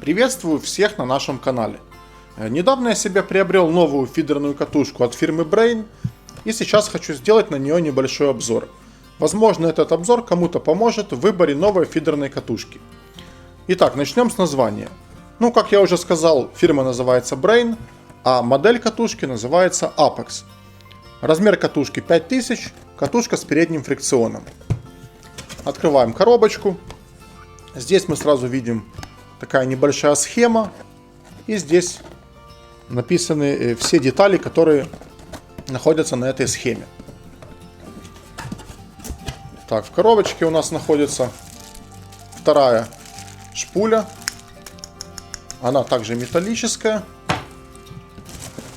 Приветствую всех на нашем канале. Недавно я себе приобрел новую фидерную катушку от фирмы Brain, и сейчас хочу сделать на нее небольшой обзор. Возможно, этот обзор кому-то поможет в выборе новой фидерной катушки. Итак, начнем с названия. Как я уже сказал, фирма называется Brain, а модель катушки называется Apex. Размер катушки 5000, катушка с передним фрикционом. Открываем коробочку. Здесь мы сразу видим такая небольшая схема. И здесь написаны все детали, которые находятся на этой схеме. Так, в коробочке у нас находится вторая шпуля. Она также металлическая.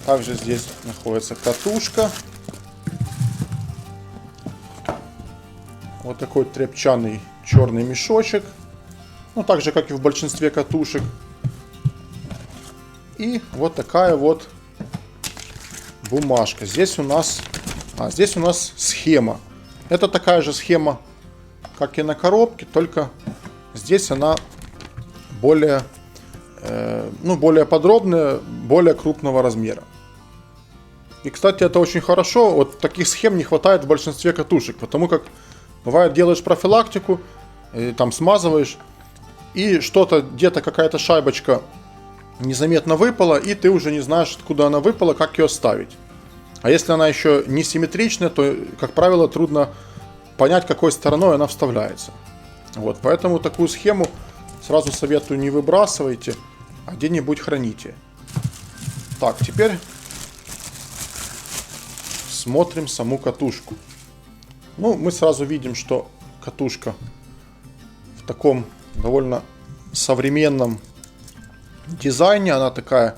Также здесь находится катушка. Вот такой тряпчаный черный мешочек. Так же, как и в большинстве катушек. И вот такая вот бумажка. Здесь у нас схема. Это такая же схема, как и на коробке, только здесь она более подробная, более крупного размера. И, кстати, это очень хорошо. Вот таких схем не хватает в большинстве катушек, потому как бывает, делаешь профилактику, там смазываешь, и что-то, где-то какая-то шайбочка незаметно выпала, и ты уже не знаешь, откуда она выпала, как ее ставить. А если она еще не симметричная, то, как правило, трудно понять, какой стороной она вставляется. Поэтому такую схему сразу советую, не выбрасывайте, а где-нибудь храните. Так, теперь смотрим саму катушку. Мы сразу видим, что катушка в таком довольно современном дизайне. Она такая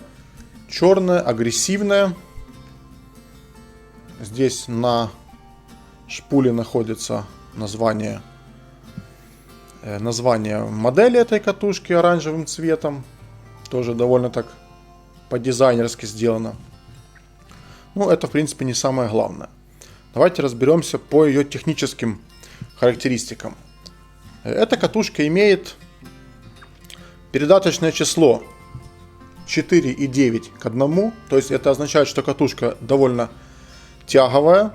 черная, агрессивная. Здесь на шпуле находится название модели этой катушки оранжевым цветом. Тоже довольно так по-дизайнерски сделано. Это, в принципе, не самое главное. Давайте разберемся по ее техническим характеристикам. Эта катушка имеет передаточное число 4,9 к 1. То есть это означает, что катушка довольно тяговая.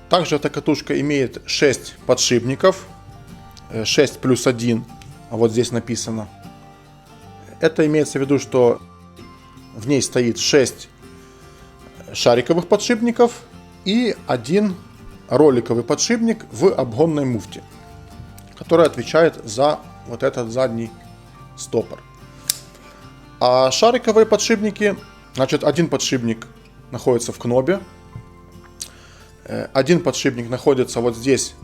Также эта катушка имеет 6 подшипников. 6 плюс 1. А вот здесь написано. Это имеется в виду, что в ней стоит 6 шариковых подшипников и 1 роликовый подшипник в обгонной муфте, который отвечает за вот этот задний стопор. А шариковые подшипники, один подшипник находится в кнобе, один подшипник находится вот здесь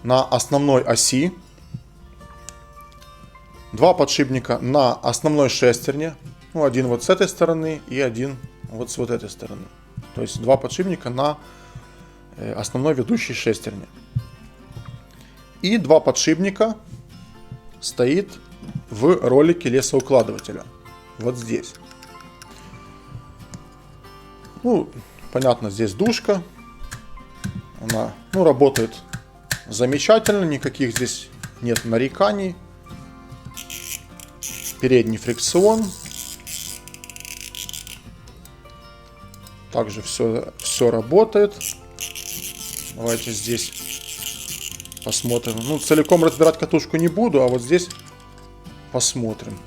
на основной оси, 2 подшипника на основной шестерне, один вот с этой стороны и один вот с вот этой стороны. То есть 2 подшипника на основной ведущей шестерне. И 2 подшипника стоит в ролике лесоукладывателя. Вот здесь. Понятно, здесь душка. Она работает замечательно, никаких здесь нет нареканий. Передний фрикцион. Также все работает. Давайте здесь посмотрим. Целиком разбирать катушку не буду, а вот здесь посмотрим.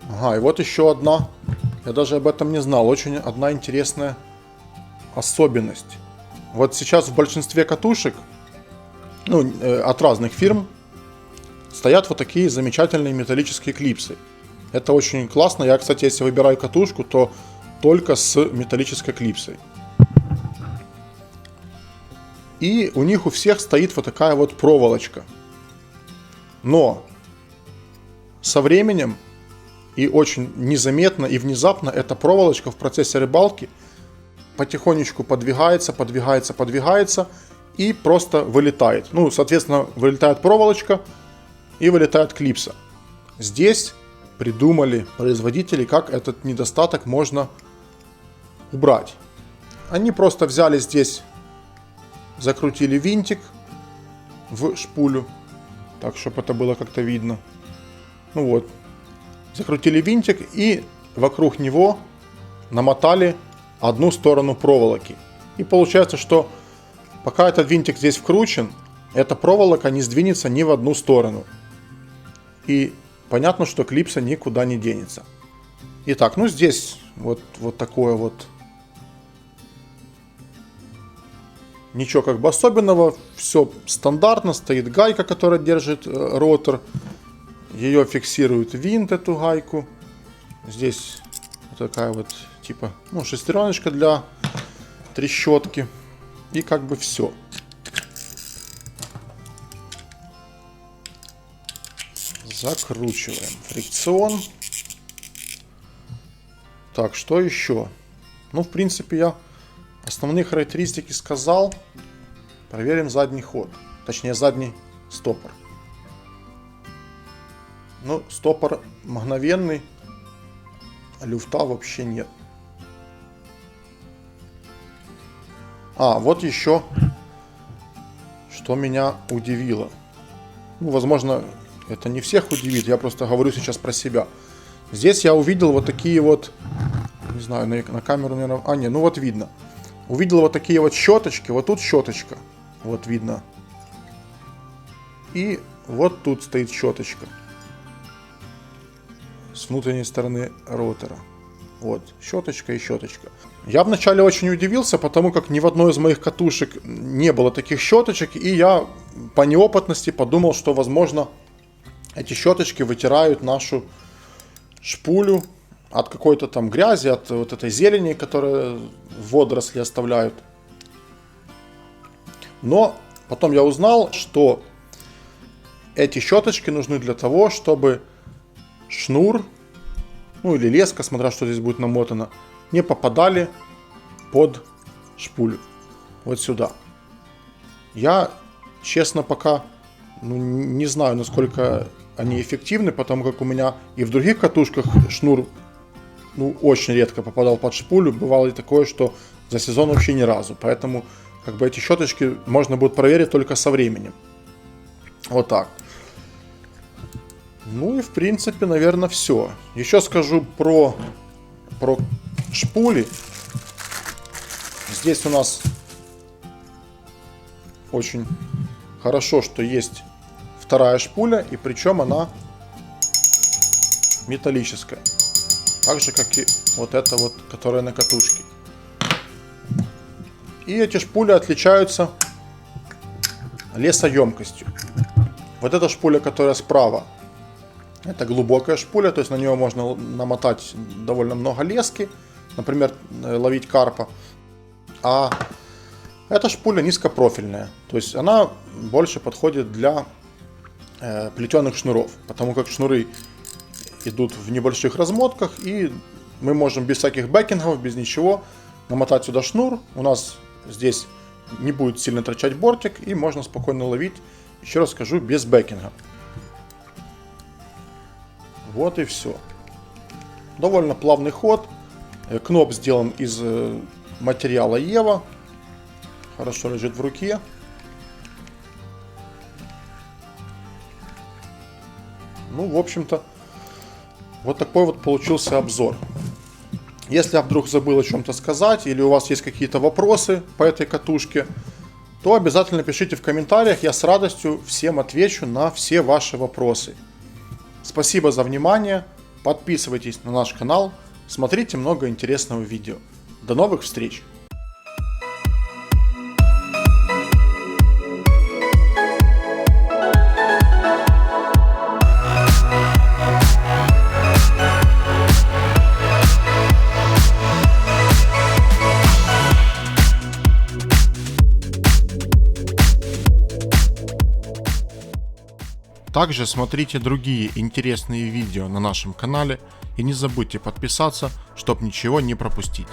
И вот еще одна. Я даже об этом не знал. Очень одна интересная особенность. Вот сейчас в большинстве катушек, от разных фирм, стоят вот такие замечательные металлические клипсы. Это очень классно. Я, кстати, если выбираю катушку, то только с металлической клипсой. И у них у всех стоит вот такая вот проволочка. Но со временем и очень незаметно и внезапно эта проволочка в процессе рыбалки потихонечку подвигается и просто вылетает. Соответственно, вылетает проволочка и вылетает клипса. Здесь придумали производители, как этот недостаток можно убрать. Они просто взяли здесь, закрутили винтик, в шпулю, так, чтобы это было как-то видно. Ну вот, закрутили винтик и вокруг него намотали одну сторону проволоки. И получается, что пока этот винтик здесь вкручен, эта проволока не сдвинется ни в одну сторону. И понятно, что клипса никуда не денется. Итак, ну здесь вот такое вот. Ничего как бы особенного, все стандартно, стоит гайка, которая держит ротор. Ее фиксирует винт, эту гайку. Здесь вот такая вот типа, ну, шестереночка для трещотки. И как бы все. Закручиваем фрикцион. Так, что еще? Ну, в принципе, я основные характеристики сказал. Проверим задний ход. Точнее, задний стопор. Ну, стопор мгновенный. Люфта вообще нет. А, вот еще, что меня удивило. Ну, возможно, это не всех удивит. Я просто говорю сейчас про себя. Здесь я увидел вот такие вот, не знаю, на камеру, наверное, а, не, ну вот видно. Увидел вот такие вот щеточки, вот тут щеточка, вот видно. И вот тут стоит щеточка с внутренней стороны ротора. Вот, щеточка и щеточка. Я вначале очень удивился, потому как ни в одной из моих катушек не было таких щеточек, и я по неопытности подумал, что, возможно, эти щеточки вытирают нашу шпулю от какой-то там грязи, от вот этой зелени, которая водоросли оставляют. Но потом я узнал, что эти щеточки нужны для того, чтобы шнур, ну или леска, смотря что здесь будет намотано, не попадали под шпулю. Вот сюда. Я, честно, пока не знаю, насколько они эффективны, потому как у меня и в других катушках шнур очень редко попадал под шпулю. Бывало и такое, что за сезон вообще ни разу. Поэтому как бы эти щеточки можно будет проверить только со временем. Вот так. Ну и в принципе, наверное, все. Еще скажу про шпули. Здесь у нас очень хорошо, что есть вторая шпуля, и причем она металлическая. Так же, как и вот эта вот, которая на катушке. И эти шпули отличаются лесоемкостью. Вот эта шпуля, которая справа, это глубокая шпуля, то есть на нее можно намотать довольно много лески, например, ловить карпа. А эта шпуля низкопрофильная, то есть она больше подходит для плетеных шнуров, потому как шнуры идут в небольших размотках, и мы можем без всяких бэкингов, без ничего намотать сюда шнур. У нас здесь не будет сильно торчать бортик, и можно спокойно ловить, еще раз скажу, без бэкинга. Вот и все. Довольно плавный ход. Кноп сделан из материала Ева. Хорошо лежит в руке. Ну, в общем-то, вот такой вот получился обзор. Если я вдруг забыл о чем-то сказать, или у вас есть какие-то вопросы по этой катушке, то обязательно пишите в комментариях. Я с радостью всем отвечу на все ваши вопросы. Спасибо за внимание. Подписывайтесь на наш канал. Смотрите много интересного видео. До новых встреч! Также смотрите другие интересные видео на нашем канале и не забудьте подписаться, чтобы ничего не пропустить.